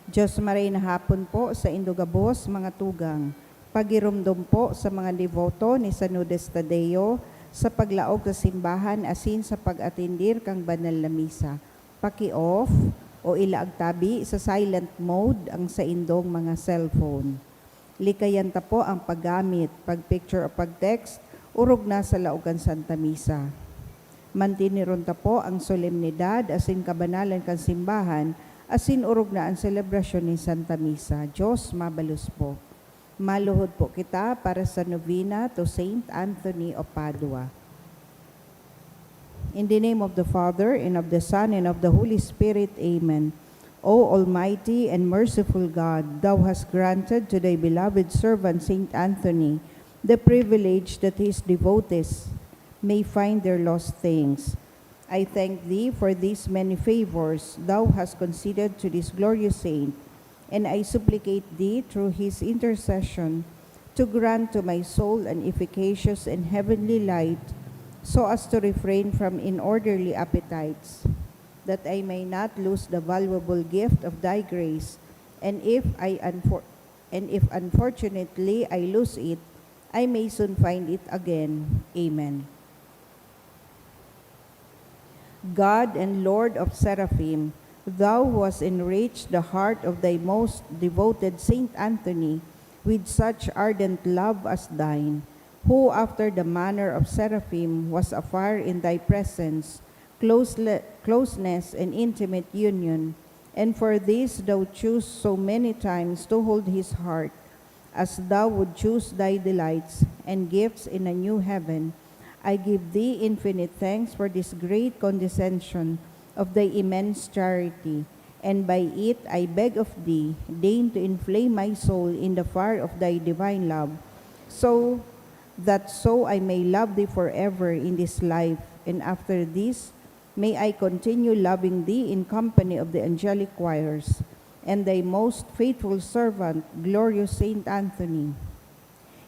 Diyos maray na hapon po sa Indogabos, mga tugang. Pagirumdum po sa mga devoto ni San Judas Tadeo sa paglaog sa simbahan asin sa pag-atindir kang banal na misa. Paki-off o ilaag tabi sa silent mode ang sa indong mga cellphone. Likayan ta po ang paggamit, pag-picture o pag-text, urog na sa laogan Santa Misa. Mantiniron ta po ang solemnidad asin kabanalan kan simbahan asin urog na ang selebrasyon ni Santa Misa. Diyos mabalus po. Maluhod po kita para sa novena to Saint Anthony of Padua. In the name of the Father, and of the Son, and of the Holy Spirit, Amen. O Almighty and merciful God, Thou hast granted to Thy beloved servant Saint Anthony the privilege that his devotees may find their lost things. I thank Thee for these many favors Thou hast conceded to this glorious saint, and I supplicate Thee through his intercession to grant to my soul an efficacious and heavenly light, so as to refrain from inorderly appetites, that I may not lose the valuable gift of Thy grace, and if unfortunately I lose it, I may soon find it again. Amen. God and Lord of Seraphim, Thou who hast enriched the heart of Thy most devoted Saint Anthony with such ardent love as Thine, who after the manner of Seraphim was afire in Thy presence, closeness and intimate union, and for this Thou choose so many times to hold his heart, as Thou would choose Thy delights and gifts in a new heaven. I give Thee infinite thanks for this great condescension of Thy immense charity, and by it I beg of Thee, deign to inflame my soul in the fire of Thy divine love, so I may love Thee forever in this life, and after this may I continue loving Thee in company of the angelic choirs, and Thy most faithful servant, glorious Saint Anthony.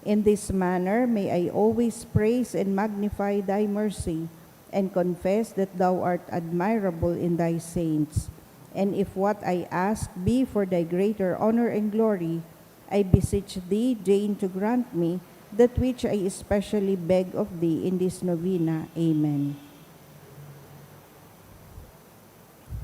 In this manner may I always praise and magnify Thy mercy, and confess that Thou art admirable in Thy saints. And if what I ask be for Thy greater honor and glory, I beseech Thee, deign to grant me that which I especially beg of Thee in this novena. Amen.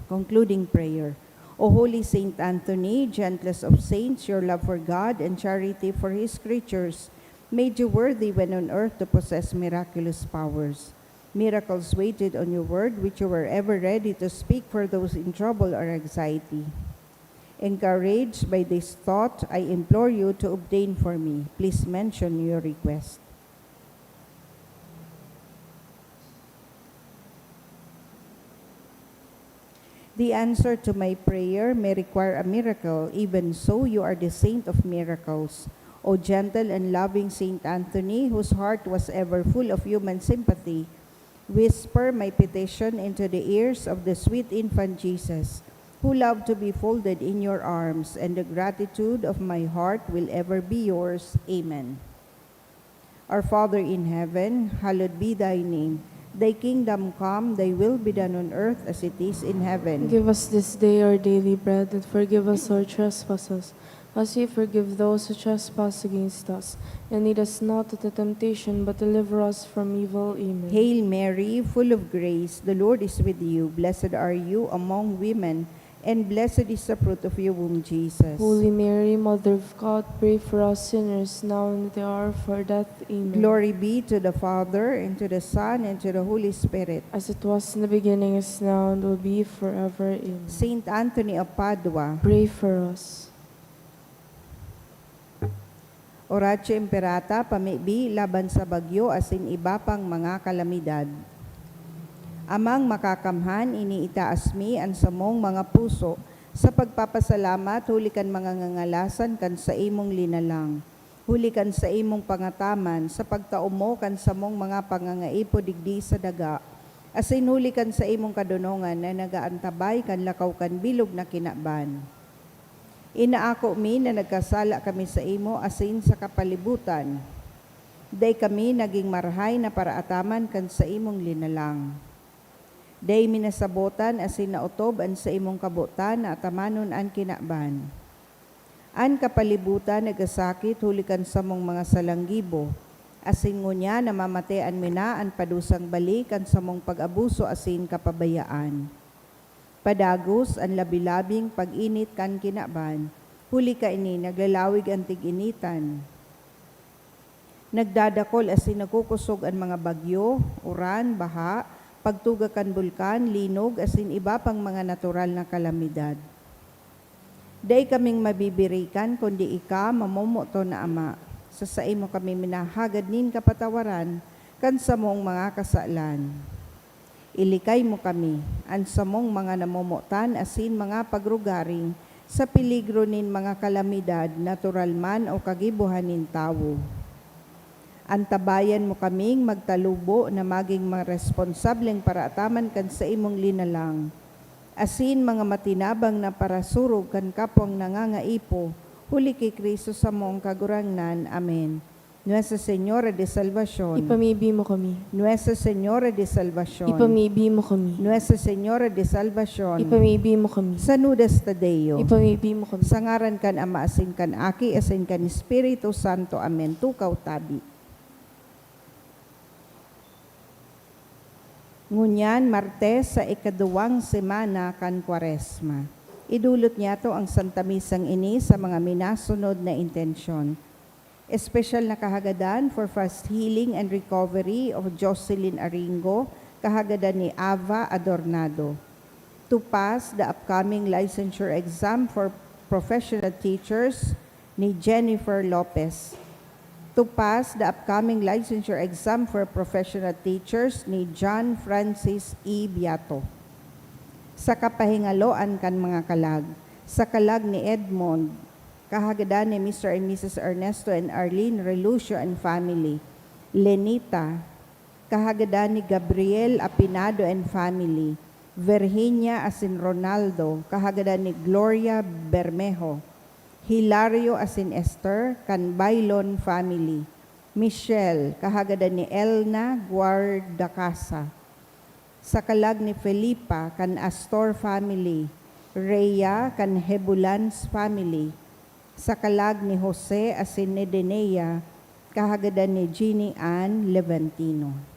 Concluding prayer. O Holy Saint Anthony, gentlest of saints, your love for God and charity for His creatures made you worthy when on earth to possess miraculous powers. Miracles waited on your word, which you were ever ready to speak for those in trouble or anxiety. Encouraged by this thought, I implore you to obtain for me. Please mention your request. The answer to my prayer may require a miracle. Even so, you are the saint of miracles. O gentle and loving Saint Anthony, whose heart was ever full of human sympathy, whisper my petition into the ears of the sweet infant Jesus, who loved to be folded in your arms, and the gratitude of my heart will ever be yours. Amen. Our Father in heaven, hallowed be Thy name. Thy kingdom come, Thy will be done on earth as it is in heaven. Give us this day our daily bread, and forgive us our trespasses, as we forgive those who trespass against us. And lead us not into temptation, but deliver us from evil. Amen. Hail Mary, full of grace, the Lord is with you. Blessed are you among women, and blessed is the fruit of your womb, Jesus. Holy Mary, Mother of God, pray for us sinners, now and at the hour of our death. Amen. Glory be to the Father, and to the Son, and to the Holy Spirit. As it was in the beginning, is now, and will be forever. Amen. Saint Anthony of Padua, Pray for us. Oratio Imperata, pamibi laban sa bagyo asin iba pang mga kalamidad. Amang makakamhan, iniitaas mi ang samong mga puso sa pagpapasalamat, hulikan mga ngangalasan kan sa imong linalang. Hulikan sa imong pangataman, sa pagtaumo kan samong mga pangangaipo digdi sa daga. Asin hulikan sa imong kadunongan na nagaantabay kan lakaw kan bilog na kinaban. Inaako mi na nagkasala kami sa imo asin sa kapalibutan. Day kami naging marhay na paraataman kan sa imong linalang. Day minasabotan asin nautob an sa imong kabutan na atamanon an kinaban. An kapalibutan nagasakit hulikan sa mong mga salanggibo. Asin ngunya namamatean mina an padusang balik an sa mong pag-abuso asin kapabayaan. Padagos ang labilabing pag-init kan kinaban, huli ka ini naglalawig ang tig-initan. Nagdadakol asin nakukusog ang mga bagyo, uran, baha, pagtuga kan bulkan, linog, asin iba pang mga natural na kalamidad. Day kaming mabibirikan, kundi ika mamumuto na Ama. Sa mo kami minahagad nin kapatawaran, kan sa mong mga kasalan. Ilikay mo kami, an sa mong mga namumutan, asin mga pagrugaring, sa peligro nin mga kalamidad, natural man o kagibuhanin tawo. Antabayan mo kaming magtalubo na maging mga responsableng paraataman kan sa imong linalang. Asin mga matinabang na parasurog kan kapwang nangangaipo, huli kay Kristo sa mong kagurangnan. Amen. Nuestra Señora de Salvación. Ipamibi mo kami. Nuestra Señora de Salvación. Ipamibi mo kami. Nuestra Señora de Salvación. Ipamibi mo kami. Sanudas Tadeo. Ipamibi mo kami. Sangaran kan Ama asin kan Aki asin kan Espiritu Santo. Amen. Tukaw tabi. Ngunyan, Martes sa ikaduwang semana kan Kwaresma. Idulot niya to ang Santa Misang ini sa mga minasunod na intensyon. Espesyal na kahagadan for fast healing and recovery of Jocelyn Aringo, kahagadan ni Ava Adornado. To pass the upcoming licensure exam for professional teachers ni Jennifer Lopez. To pass the upcoming licensure exam for professional teachers ni John Francis E. Biato. Sa kapahingaloan kan mga kalag, sa kalag ni Edmond, kahagadan ni Mr. and Mrs. Ernesto and Arlene Relucio and family. Lenita, kahagadan ni Gabriel Apinado and family. Virginia asin Ronaldo, kahagadan ni Gloria Bermejo. Hilario asin Esther, kan Bailon family. Michelle, kahagadan ni Elna Guardacasa. Sa kalag ni Felipa, kan Astor family. Rhea, kan Hebulans family. Sa kalag ni Jose asin ni Denea, kahagadan ni Jeannie Ann Levantino.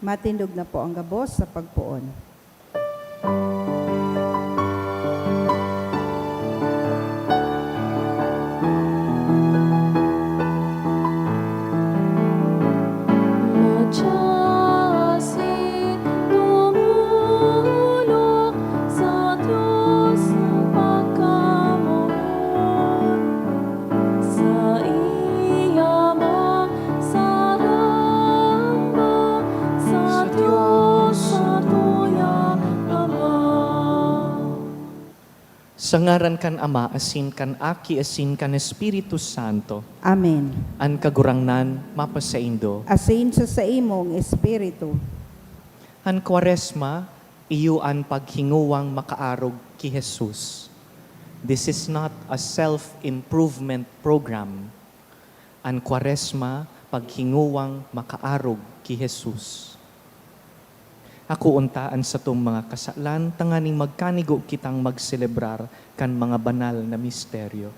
Matindog na po ang gabos sa pagpuon. Majasin tumulong sa Diyos ng pagkamuon, sa iya masaramba, sa Diyos sa tuyang Ama. Sa ngaran kan Ama, asin kan Aki, asin kan Espiritu Santo, Amen. an kagurangnan, mapasaindo. Asin sa imong espiritu. Han Kwaresma, iyo an paghinguwang makaarog ki Jesus. This is not a self-improvement program. An Kwaresma, paghinguwang makaarog ki Jesus. Ako untaan sa tong mga kasalan, tanganing magkanigo kitang magselebrar kan mga banal na misteryo.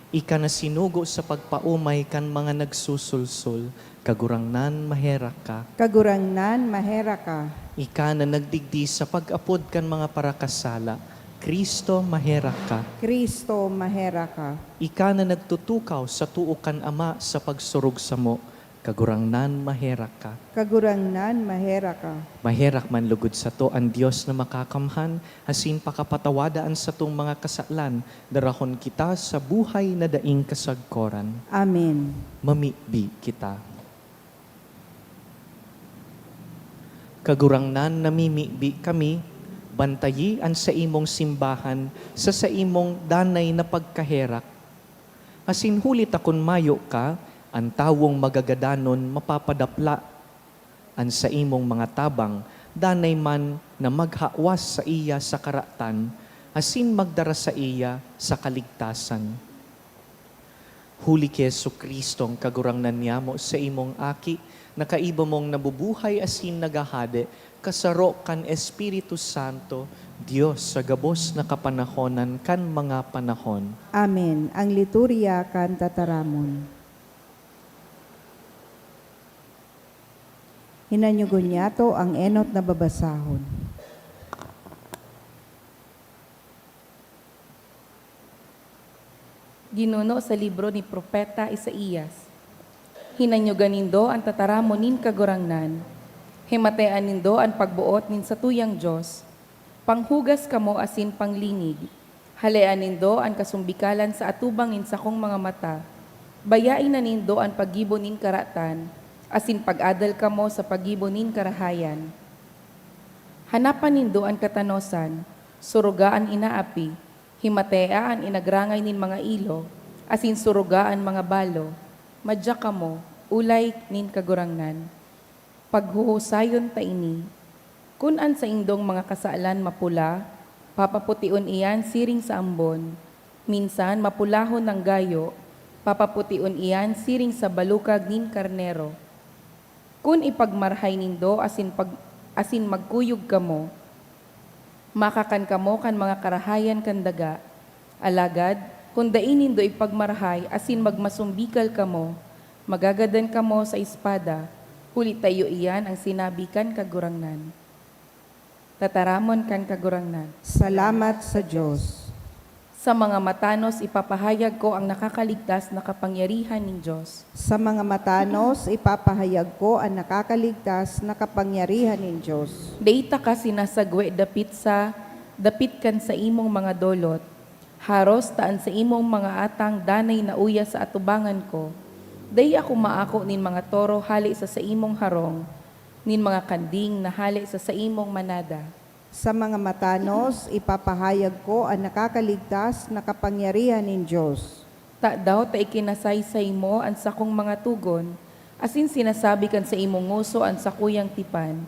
Ika na sinugo sa pagpaumay kan mga nagsusulsul, kagurangnan mahera ka. Kagurangnan mahera ka. Ika na nagdigdi sa pag-apod kan mga parakasala, Kristo mahera ka. Kristo mahera ka. Ika na nagtutukaw sa tuo kan Ama sa pagsurog sa mo, kagurangnan mahera ka. Kagurangnan mahera ka. Maherak man lugod sa to ang Diyos na makakamhan, hasin pakapatawadaan sa tong mga kasalan, darahon kita sa buhay na daing kasagkoran. Amen. Mamibi kita. Kagurangnan namimibi kami, bantayi ang sa imong simbahan, sa imong danay na pagkaherak. Asin hulit akon mayo ka, ang tawong magagadanon mapapadapla. Ang sa imong mga tabang, danay man na maghawas sa iya sa karatan, asin magdara sa iya sa kaligtasan. Huli ki Jesucristo ang kagurangnan niya mo sa imong aki, nakaiba mong nabubuhay asin nagahade, kasaro kan Espiritu Santo, Diyos sa gabos na kapanahonan kan mga panahon. Amen. Ang liturya kan tataramon. Hinanyugon niya to ang enot na babasahon. Ginuno sa libro ni Propeta Isaías. Hinanyugan nindo ang tataramon nin kagurangnan. Himatean nindo ang pagbuot nin sa tuyang Diyos. Panghugas kamo asin panglingig. Halean nindo ang kasumbikalan sa atubang nin sakong mga mata. Bayain na nindo ang paggibo nin karatan, asin pag-adal kamo sa paggibo nin karahayan. Hanapan nindo ang katanosan, surugaan inaapi, himatea ang inagrangay nin mga ilo, asin surugaan mga balo, madya kamo, ulay nin kagurangnan. Paghuhusayon ta ini, kun an sa indong mga kasaalan mapula, papapution iyan siring sa ambon, minsan mapulahon ng gayo, papapution iyan siring sa balukag nin karnero. Kun ipagmarhay nindo asin magkuyog kamo, makakan kamo kan mga karahayan kan daga. Alagad, kung dain nindo ipagmarhay asin magmasumbikal kamo, magagadan kamo sa espada, huli tayo iyan ang sinabi kan kagurangnan. Tataramon kan kagurangnan. Salamat sa Diyos. Sa mga matanos ipapahayag ko ang nakakaligtas na kapangyarihan ng Diyos. Sa mga matanos, ipapahayag ko ang nakakaligtas na kapangyarihan ng Diyos. Deita ka sinasagwe dapit kan sa imong mga dolot. Haros taan sa imong mga atang danay na uya sa atubangan ko. Day ako maako nin mga toro hali sa imong harong, nin mga kanding na hali sa imong manada. Sa mga matanos, ipapahayag ko ang nakakaligtas na kapangyarihan ng Diyos. Ta daw ta ikinasaysay mo ang sakong mga tugon, asin sinasabi kan sa imong nguso ang sakuyang tipan.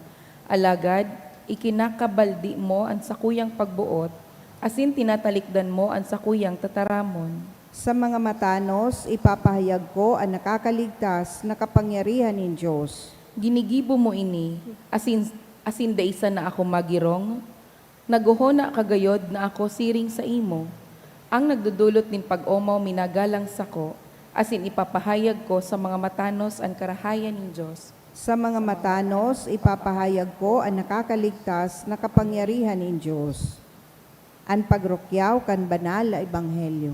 Alagad, ikinakabaldi mo ang sakuyang pagbuot, asin tinatalikdan mo ang sakuyang tataramon. Sa mga matanos, ipapahayag ko ang nakakaligtas na kapangyarihan ng Diyos. Ginigibo mo ini, asin daisa na ako magirong, naguhona kagayod na ako siring sa imo, ang nagdudulot nin pag-omaw minagalang sako, asin ipapahayag ko sa mga matanos ang karahayan ng Diyos. Sa mga matanos, ipapahayag ko ang nakakaligtas na kapangyarihan ng Diyos. Ang pagrukyaw kan banal na ebanghelyo.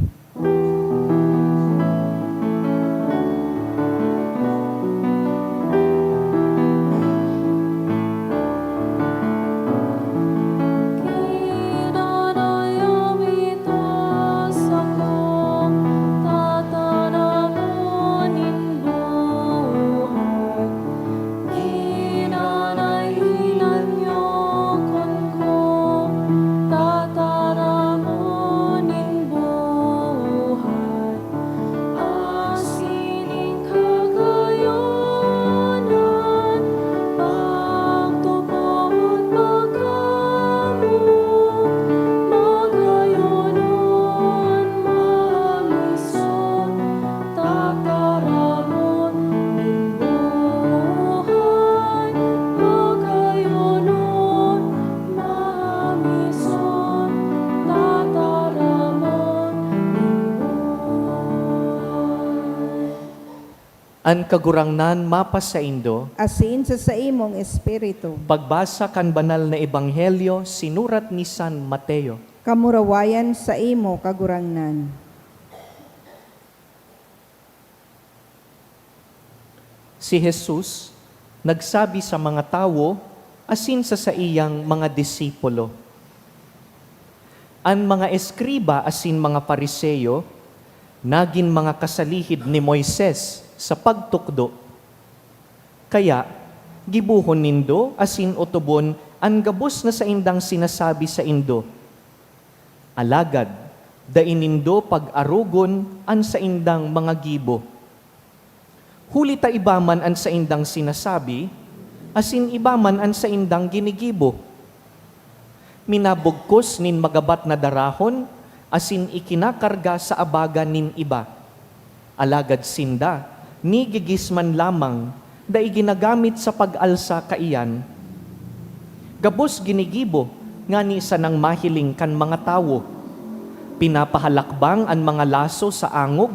An kagurangnan mapas sa Indo, Asin sa imong espiritu. pagbasa kan banal na ebanghelyo sinurat ni San Mateo. Kamurawayan sa imo kagurangnan. Si Jesus nagsabi sa mga tao asin sa iyang mga disipulo. Ang mga eskriba asin mga pariseyo naging mga kasalihid ni Moises sa pagtukdo. Kaya, gibuhon nindo asin utubon ang gabos na sa indang sinasabi sa Indo. Alagad, dainindo pag-arugon an sa indang mga gibo. Huli ta ibaman an sa indang sinasabi, asin ibaman an sa indang ginigibo. Minabugkos nin magabat na darahon, asin ikinakarga sa abaga nin iba. Alagad sinda, ni gigisman lamang, da ginagamit sa pag-alsa kaiyan. Gabos ginigibo, nga ni isa ng mahiling kan mga tawo. Pinapahalakbang ang mga laso sa angog,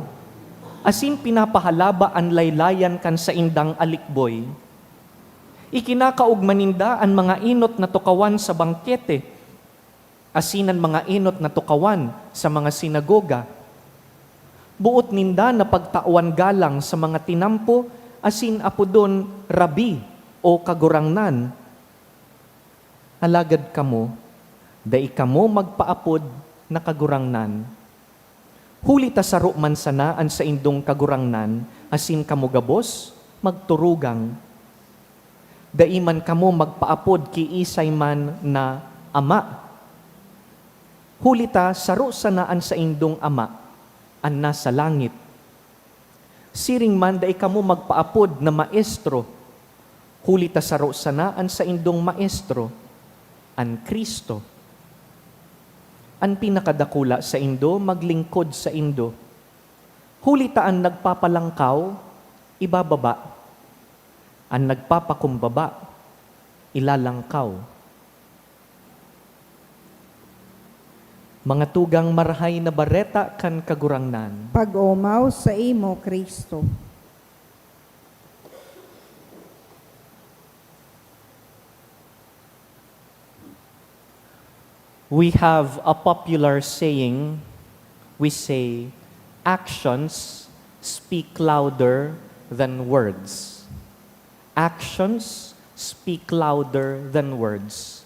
asin pinapahalaba ang laylayan kan sa indang alikboy. Ikinakaugmaninda ang mga inot na tukawan sa bangkete, asin ang mga inot na tukawan sa mga sinagoga. Buot ninda na pagtawan galang sa mga tinampo, asin apodon rabi o kagurangnan. Alagad kamo, dai kamo magpaapod na kagurangnan. Huli ta saro man sanaan sa indong kagurangnan, asin kamo gabos, magturugang. Dai man kamo magpaapod ki isay man na ama. Huli ta saro sanaan sa indong ama, an nasa langit. Siring man dai kamo magpaapod na maestro, huli ta saro sanaan sa indong maestro, an Kristo. An pinakadakula sa Indo, maglingkod sa Indo. Huli ta ang nagpapalangkaw, ibababa. Ang nagpapakumbaba, ilalangkaw. Mga tugang marahay na bareta kan kagurangnan. Pag-umaw sa imo, Kristo. We have a popular saying, we say, actions speak louder than words. Actions speak louder than words.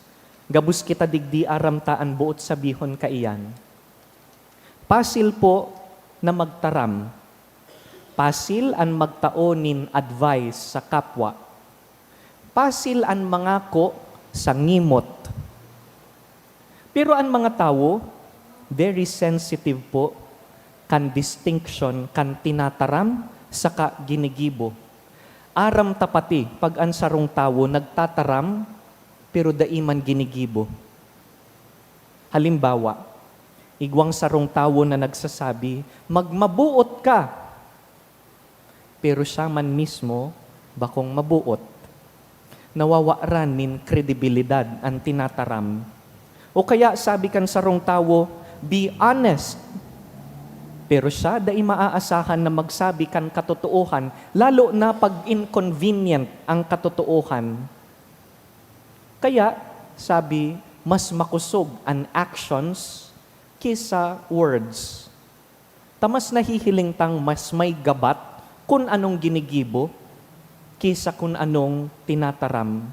Gabus kita digdi aramtaan buot sabihon kaiyan. Pasil po na magtaram. Pasil an magtaonin advice sa kapwa. Pasil an mangako sa ngimot. Pero ang mga tao, very sensitive po kan distinction, kan tinataram, saka ginigibo. Aram tapati, pag ang sarong tao nagtataram, pero daiman ginigibo. Halimbawa, igwang sarong tao na nagsasabi, magmabuot ka. Pero siya man mismo, bakong mabuot. Nawawaran nin kredibilidad ang tinataram. O kaya sabi kan sarong tao, be honest. Pero siya, dai maaasahan na magsabi kan katotoohan, lalo na pag inconvenient ang katotoohan. Kaya, sabi, mas makusog ang actions kisa words. Tamas nahihiling tang mas may gabat kung anong ginigibo kisa kung anong tinataram.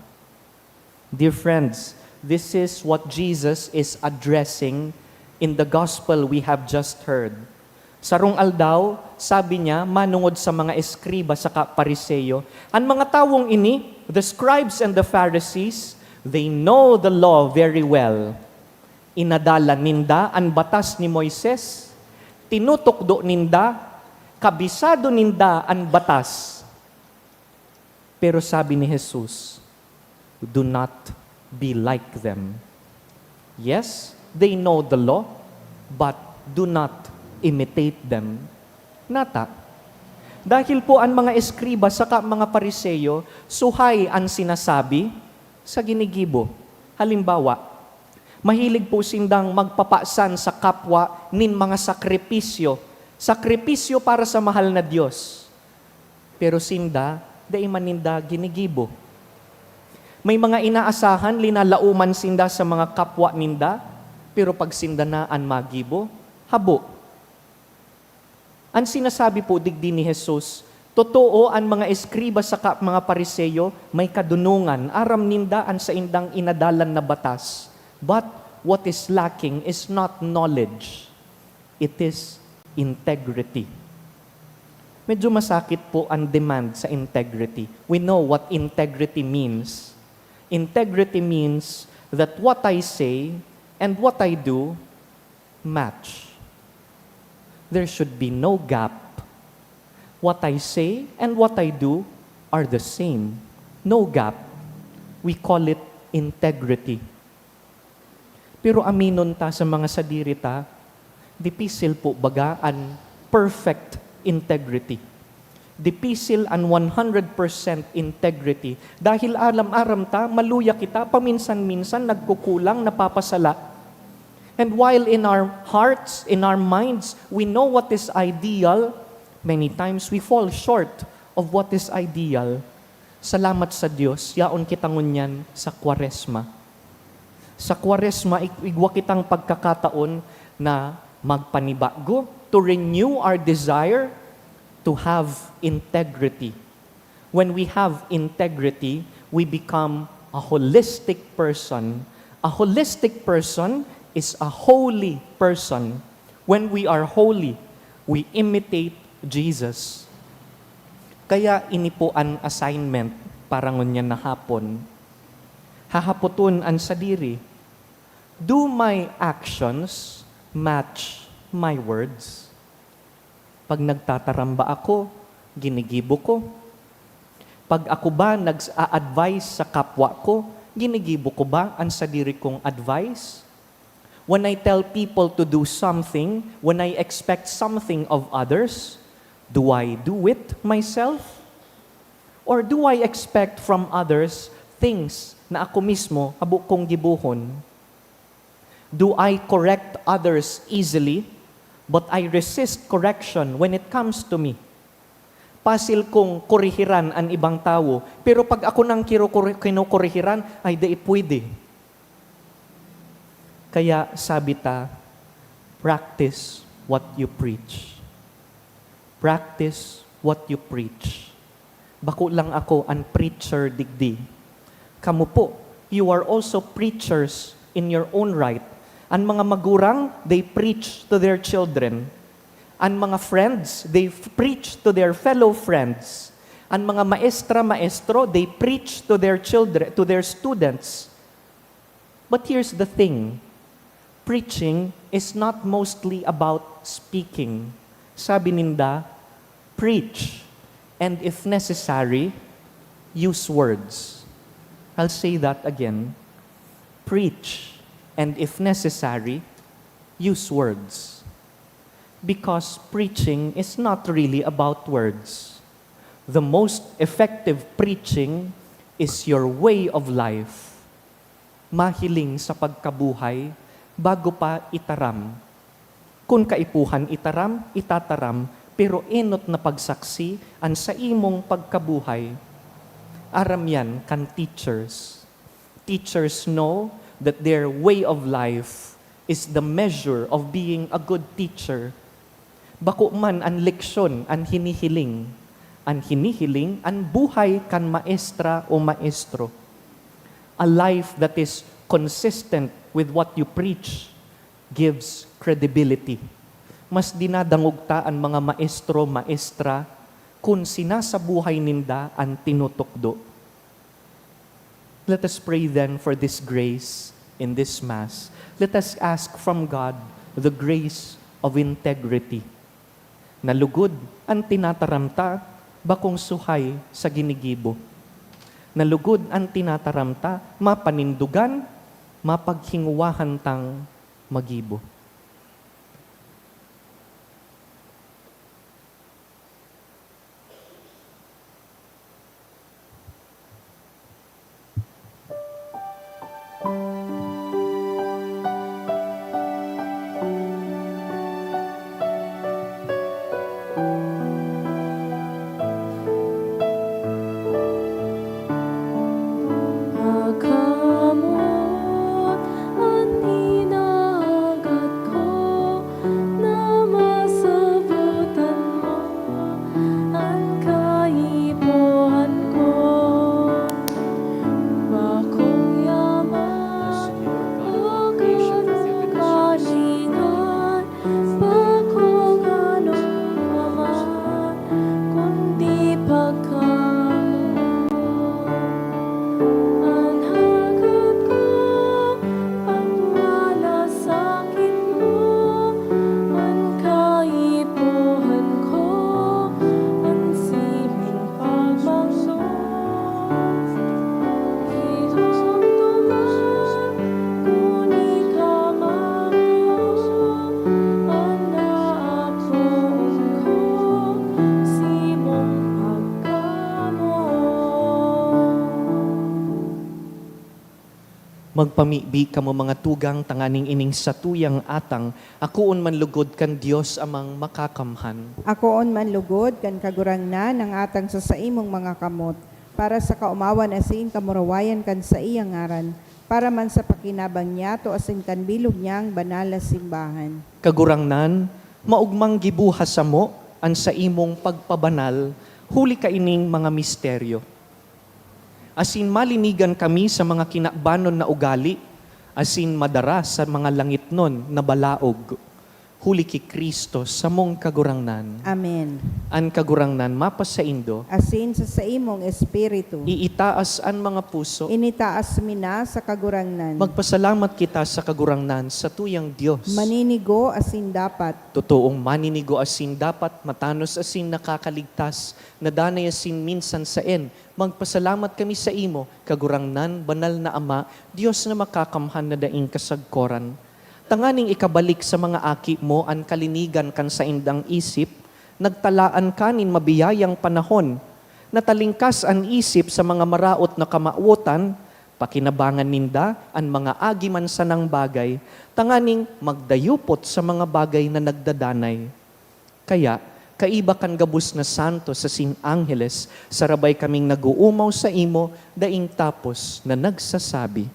Dear friends, this is what Jesus is addressing in the gospel we have just heard. Sarong aldaw, sabi niya, manungod sa mga eskriba sa Pariseyo, ang mga tawong ini, the scribes and the Pharisees, they know the law very well. Inadala ninda ang batas ni Moises, tinutukdo ninda, kabisado ninda ang batas. Pero sabi ni Jesus, do not be like them. Yes, they know the law, but do not imitate them. Nata, dahil po ang mga eskriba saka mga Pariseyo, suhay ang sinasabi sa ginigibo. Halimbawa, mahilig po sindang magpapasan sa kapwa nin mga sakripisyo. Sakripisyo para sa mahal na Diyos. Pero sinda, dai maninda ginigibo. May mga inaasahan, linalauman sinda sa mga kapwa ninda, pero pag sinda na ang magibo, habo. Ang sinasabi po digdi ni Jesus, totoo ang mga eskriba sa mga Pariseyo, may kadunungan, aram ninda ang sa indang inadalan na batas. But what is lacking is not knowledge. It is integrity. Medyo masakit po ang demand sa integrity. We know what integrity means. Integrity means that what I say and what I do match. There should be no gap. What I say and what I do are the same. No gap. We call it integrity. Pero aminon ta sa mga sadirita, dipisil po baga ang perfect integrity. Dipisil ang 100% integrity. Dahil alam-aram ta, maluya kita, paminsan-minsan nagkukulang, napapasala. And while in our hearts, in our minds, we know what is ideal, many times we fall short of what is ideal. Salamat sa Diyos, yaon kita ngunyan sa Kwaresma. Sa Kwaresma, igwa kitang pagkakataon na magpanibago, to renew our desire to have integrity. When we have integrity, we become a holistic person. A holistic person is a holy person. When we are holy, we imitate Jesus. Kaya ini po ang assignment para ngunyan na hapon. Hahaputon ang sadiri. Do my actions match my words? Pag nagtataramba ako, ginigibo ko. Pag ako ba nag-a-advise sa kapwa ko, ginigibo ko ba ang sadiri kong advice? When I tell people to do something, when I expect something of others, do I do it myself? Or do I expect from others things na ako mismo habuk kong gibuhon? Do I correct others easily, but I resist correction when it comes to me? Pasil kong korihiran ang ibang tao, pero pag ako nang kinukorihiran, ay di pwede. Kaya sabi ta, practice what you preach. Practice what you preach. Bako lang ako ang preacher digdi. Kamu po, you are also preachers in your own right. Ang mga magurang, they preach to their children. Ang mga friends, they preach to their fellow friends. Ang mga maestro, they preach to their children, to their students. But here's the thing. Preaching is not mostly about speaking. Sabi ninda, preach, and if necessary, use words. I'll say that again. Preach, and if necessary, use words. Because preaching is not really about words. The most effective preaching is your way of life. Mahiling sa pagkabuhay bago pa itaram. Kun kaipuhan itaram, itataram, pero enot na pagsaksi an sa imong pagkabuhay. Aram yan kan teachers. Teachers know that their way of life is the measure of being a good teacher. Bako man ang leksyon, ang hinihiling. Ang hinihiling, ang buhay kan maestra o maestro. A life that is consistent with what you preach gives credibility. Mas dinadangugta ang mga maestro, maestra, kung sinasabuhay ninda ang tinutukdo. Let us pray then for this grace in this Mass. Let us ask from God the grace of integrity. Nalugod ang tinataramta, bakong suhay sa ginigibo. Nalugod ang tinataramta, mapanindugan, mapaghinguwahan tang magibo. Pagkamot at hinagat ko na masabutan mo ang kaipuhan ko. Bakong yaman, bakong kalingan, bakong anong naman, kundi pagkamot. Ang hagat ko, ang malasakit mo, ang kaipuhan ko, ang siming pagmangso. Isang tuman, ngunit kamangko, ang naapong ko, simong pagkamot. Magpamibi kamo mga tugang tanganing ining satuyang atang, akuon man lugod kan Dios amang makakamhan. Akoon man lugod, kan kagurangnan ang atang sa saimong mga kamot, para sa kaumawan asin kamurawayan kan sa iyang ngaran, para man sa pakinabang niya to asin kan bilog niyang banala simbahan. Kagurangnan, maugmang gibuhas sa mo, an sa imong pagpabanal, huli ka ining mga misteryo. Asin malinigan kami sa mga kinakbanon na ugali, asin madara sa mga langitnon na balaog. Huli ki Kristo sa mong kagurangnan. Amen. An kagurangnan mapasaindo, Asin sa saimong espiritu, iitaas an mga puso. initaas mina sa kagurangnan. Magpasalamat kita sa kagurangnan sa tuyang Diyos. Maninigo asin dapat, Totoong maninigo asin dapat, matanos asin nakakaligtas, nadanay asin minsan saen. Magpasalamat kami sa imo, kagurangnan, banal na Ama, Diyos na makakamhan na daing kasagkoran. Tanganing ikabalik sa mga aki mo ang kalinigan kan sa indang isip, nagtalaan kanin mabiyayang panahon, natalingkas ang isip sa mga maraot na kamauotan, pakinabangan ninda ang mga agiman sanang bagay, tanganing magdayupot sa mga bagay na nagdadanay. Kaya, kaiba kan gabus na santo sa sin Angeles, sarabay kaming naguumaw sa imo, daing tapos na nagsasabi.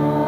Ang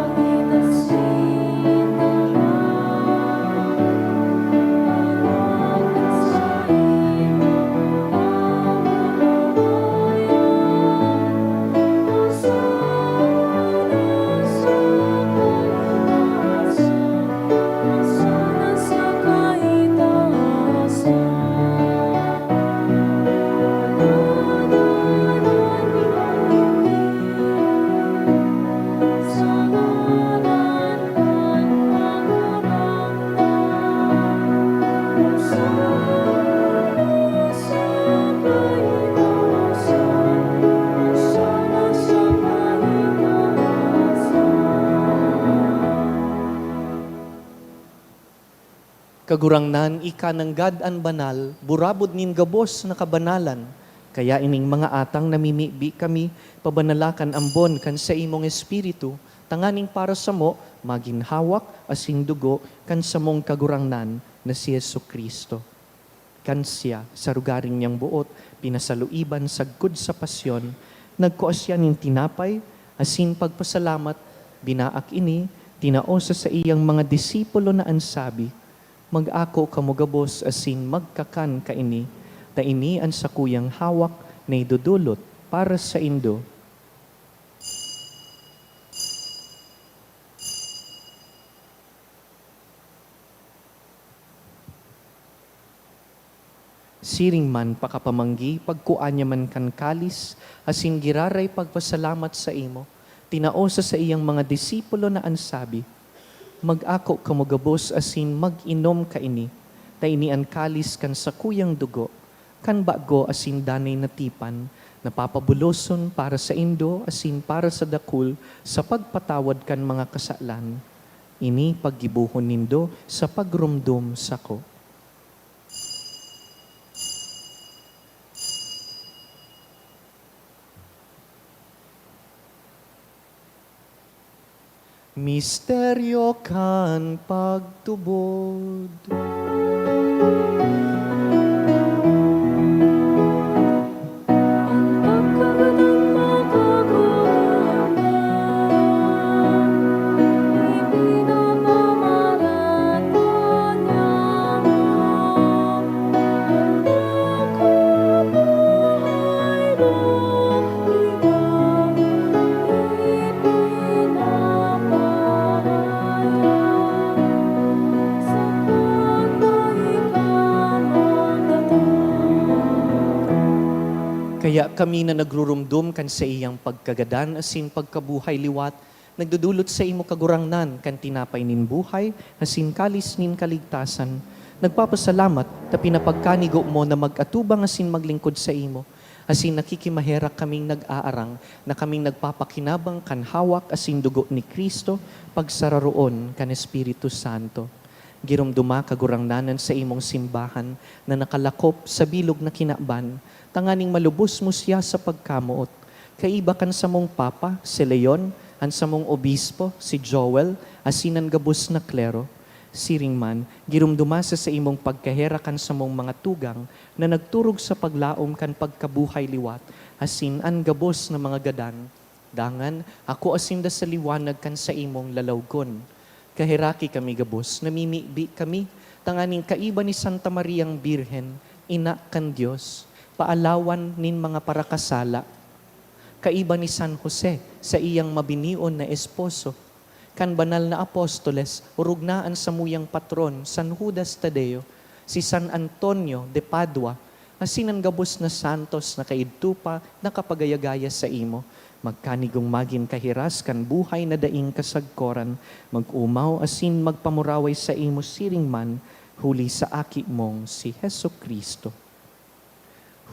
Kagurangnan, ika ng God an banal, burabod nin gabos na kabanalan. Kaya ining mga atang namimibi kami, pabanalakan ambon kan sa imong espiritu, tanganing para sa mo, maginhawak asing dugo kan sa mong kagurangnan na si Yesu Kristo. Kan siya, sa rugaring niyang buot, pinasaluiban sagkod sa pasyon, nagkuas siya ning tinapay, asin pagpasalamat, binaak ini, tinaosa sa iyang mga disipulo na ansabi, mag-ako kamugabos asin magkakan ka ini, ta ini ang sakuyang hawak na idudulot para sa indo. Siring man pakapamanggi, pagkuanya man kan kalis, asin giraray pagpasalamat sa imo, tinaosa sa iyang mga disipulo na ansabi, mag-ako kamugabos asin mag-inom ka ini, ta ini ang kalis kan sa kuyang dugo, kan bago asin danay natipan, napapabuloson para sa indo asin para sa dakul, sa pagpatawad kan mga kasalan. Ini paggibuhon nindo sa pagrumdum sako. Misteryo kan pagtubod. Kaya kami na nagrurumdum kan sa iyang pagkagadan asin pagkabuhay liwat, nagdudulot sa imo kagurangnan kan tinapay nin buhay, asin kalis nin kaligtasan. Nagpapasalamat ta pinapagkanigo mo na mag-atubang asin maglingkod sa imo. Asin nakikimaherak kaming nag-aarang na kaming nagpapakinabang kan hawak asin dugo ni Kristo pagsararoon kan Espiritu Santo. Girumduma kagurangnanan sa imong simbahan na nakalakop sa bilog na kinaban, tanganing malubos mo siya sa pagkamuot. Kaiba kan sa mong Papa, si Leon, ang sa mong Obispo, si Joel, asinan gabos na klero. Siring man, girumduma sa imong pagkaherakan sa mong mga tugang na nagturog sa paglaom kan pagkabuhay liwat, asin an gabos na mga gadan. Dangan, ako asinda sa liwanag kan sa imong lalawgon. Kahiraki kami gabos, namimibi kami, tanganing kaiba ni Santa Mariang Birhen, ina kan Diyos, paalawan nin mga parakasala. Kaiba ni San Jose sa iyang mabinion na esposo, kan banal na apostoles, urugnaan sa muyang patron, San Judas Tadeo, si San Antonio de Padua, asinan gabos na santos na kaidtupa na kapagayagaya sa imo, magkanigong magin kahiras kan buhay na daing kasagkoran, mag-umaw asin magpamuraway sa imo siring man, huli sa aki mong si Heso Kristo.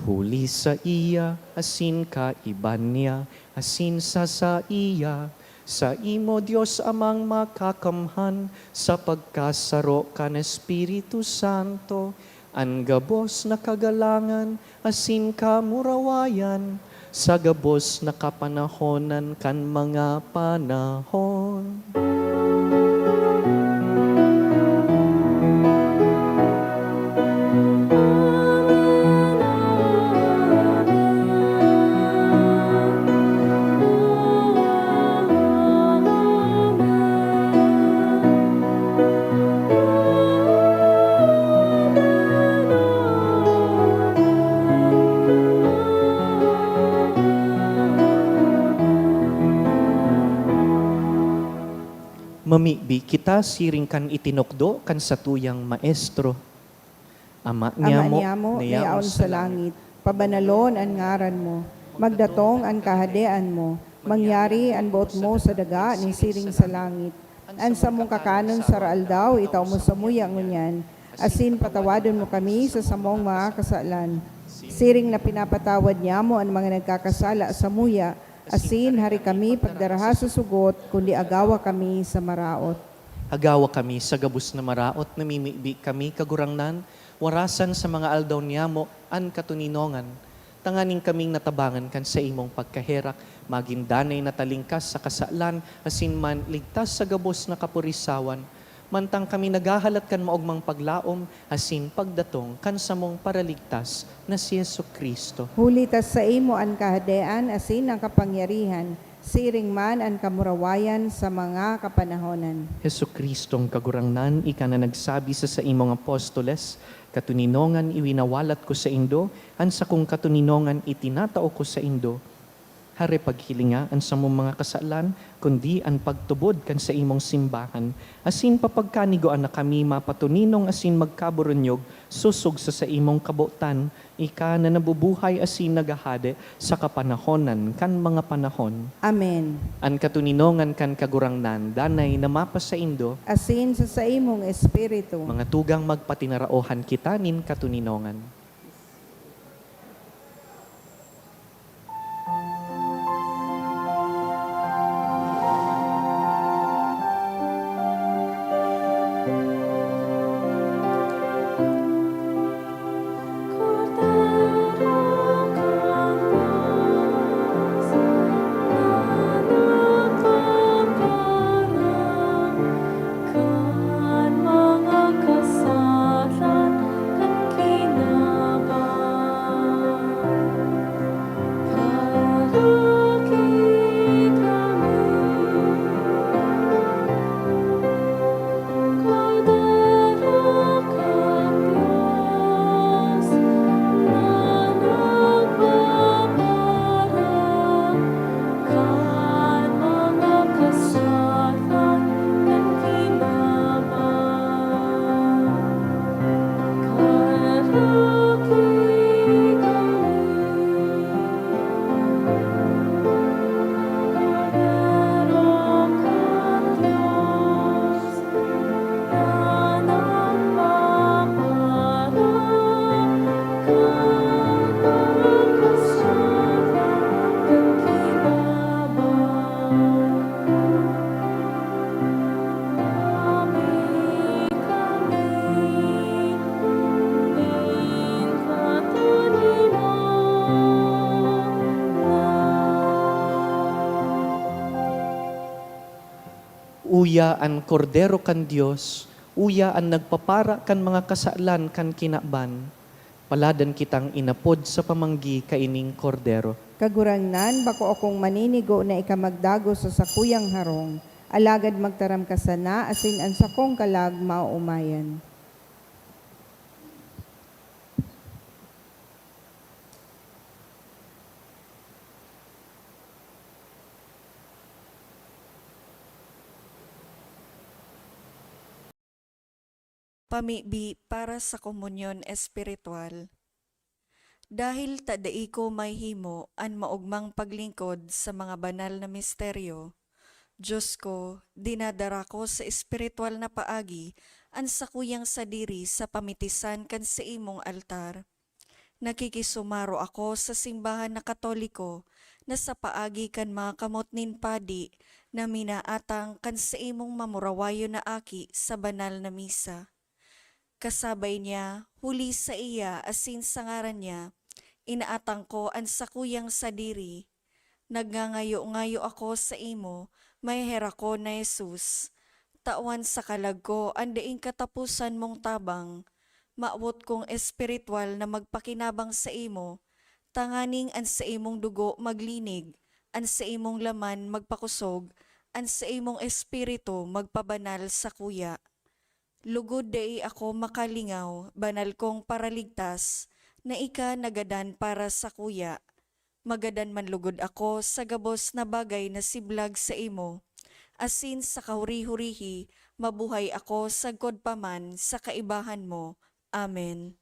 Huli sa iya, asin ka iban niya, asin sa iya, sa imo Diyos amang makakamhan, sa pagkasaro kan Espiritu Santo, ang gabos na kagalangan, asin ka murawayan, sa gabos na kapanahonan kan mga panahon. Mamibi kita siring kan itinokdo kan satuyang maestro. Ama niya mo, nayaon sa langit, pabanalon ang ngaran mo, magdatong ang kahadean mo, mangyari ang buot mo sa daga ni siring sa langit. Ang sa mong kakanon sa raaldaw, itaw mo sa muyang ngunyan, asin patawadon mo kami sa samong mga kasalan. Siring na pinapatawad niya mo ang mga nagkakasala sa muya, asin hari kami pagdaraha sa sugot, kundi agawa kami sa maraot. Hagawa kami sa gabus na maraot, namimibi kami kagurangnan, warasan sa mga aldaw niyamo, an katuninongan. Tanganing kaming natabangan kan sa imong pagkaherak, magindanay na talingkas sa kasalan, asin man ligtas sa gabos na kapurisawan. Mantang kami nagahalat kan maogmang paglaom, asin pagdatong kan sa mong paraligtas na si Yesu Kristo. Hulitas sa imo ang kahadean, asin ang kapangyarihan, siring man ang kamurawayan sa mga kapanahonan. Yesu Kristong kagurangnan, ika na nagsabi sa imong apostoles, katuninongan iwinawalat ko sa indo, an sa kong katuninongan itinatao ko sa indo. Hare paghilinga an sa mong mga kasalan, kundi an pagtubod kan sa imong simbahan. Asin papagkanigoan na kami mapatuninong asin magkaburunyog, susog sa imong kabutan, ika na nabubuhay asin nagahade sa kapanahonan kan mga panahon. Amen. An katuninongan kan kagurangnan, danay na mapa sa indo, Asin sa imong espiritu. mga tugang magpatinaraohan kita nin katuninongan. Uya an kordero kan Dios, uya an nagpapara kan mga kasalan kan kinaban, paladan kitang inapod sa pamanggi kaining kordero. Kagurangnan, bako akong maninigo na ikamagdago sa sakuyang harong, alagad magtaram ka sana, asin ang sakong kalag maumayan. Pamibi para sa komunyon espiritual. Dahil tadai ko may himo an maugmang paglingkod sa mga banal na misteryo, Diyos ko, dinadara ko sa espiritual na paagi an sakuyang sadiri sa pamitisan kan sa imong altar. Nakikisumaro ako sa simbahan na Katoliko na sa paagi kan mga kamot nin padi na minaatang kan sa imong mamurawayo na aki sa banal na misa. Kasabay niya, huli sa iya asin sa ngaran niya, inaatang ko ang sakuyang sadiri. Nagngangayo-ngayo ako sa imo, may hera ko na Jesus. Tawan sa kalag ko, ang daing katapusan mong tabang. Maawot kong espiritual na magpakinabang sa imo, tanganing an sa imong dugo maglinig, an sa imong laman magpakusog, an sa imong espiritu magpabanal sa kuya. Lugod dai ako makalingaw, banal kong paraligtas, na ika nagadan para sa kuya. Magadan man lugod ako sa gabos na bagay na siblag sa imo. Asin sa kahuri-hurihi, mabuhay ako sa godpaman sa kaibahan mo. Amen.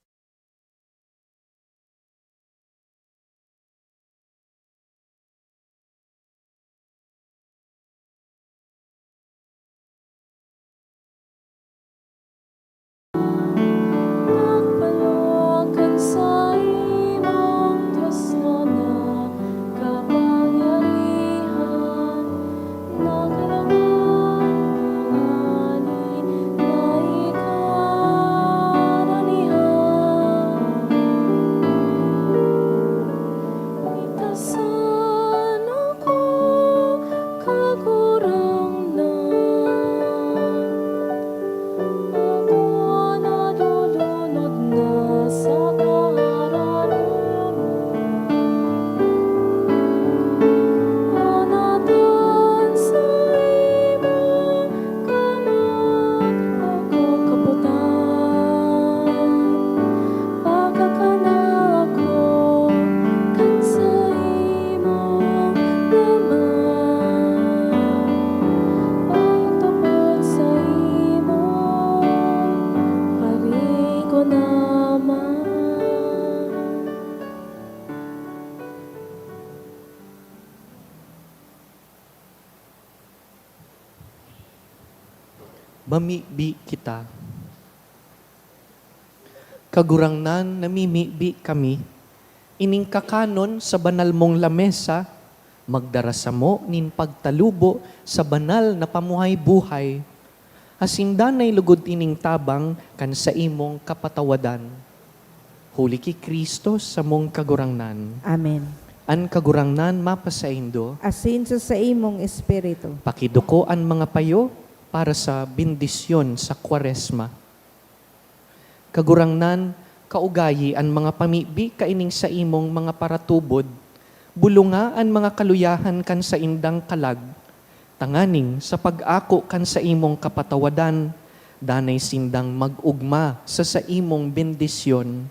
Nagpalokan sa imong Diyos na nakapangyarihan, nagkaroon ng ani Mamibi kita. Kagurangnan namimibi kami, ining kakanon sa banal mong lamesa, magdarasa mo nin pagtalubo sa banal na pamuhay-buhay, asindanay lugod ining tabang kan sa imong kapatawadan. Huli ki Kristo sa mong kagurangnan. Amen. An kagurangnan mapasaindo, Asin sa imong espiritu. pakiduko ang mga payo para sa bendisyon sa Kwaresma. Kagurangnan, kaugayi ang mga pamibi kaining sa imong mga paratubod, bulunga ang mga kaluyahan kan sa indang kalag, tanganing sa pag-ako kan sa imong kapatawadan, danay sindang mag-ugma sa imong bendisyon.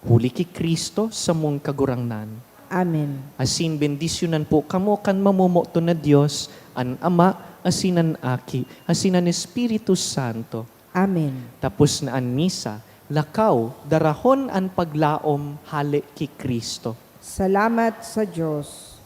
Huli ki Kristo sa mong kagurangnan. Amen. Asin bendisyonan po kamo kan mamumoto na Dios, an Ama, asinan Aki, asinan Espiritu Santo. Amen. Tapos na an misa, lakaw, darahon an paglaom, hali ki Kristo. Salamat sa Diyos.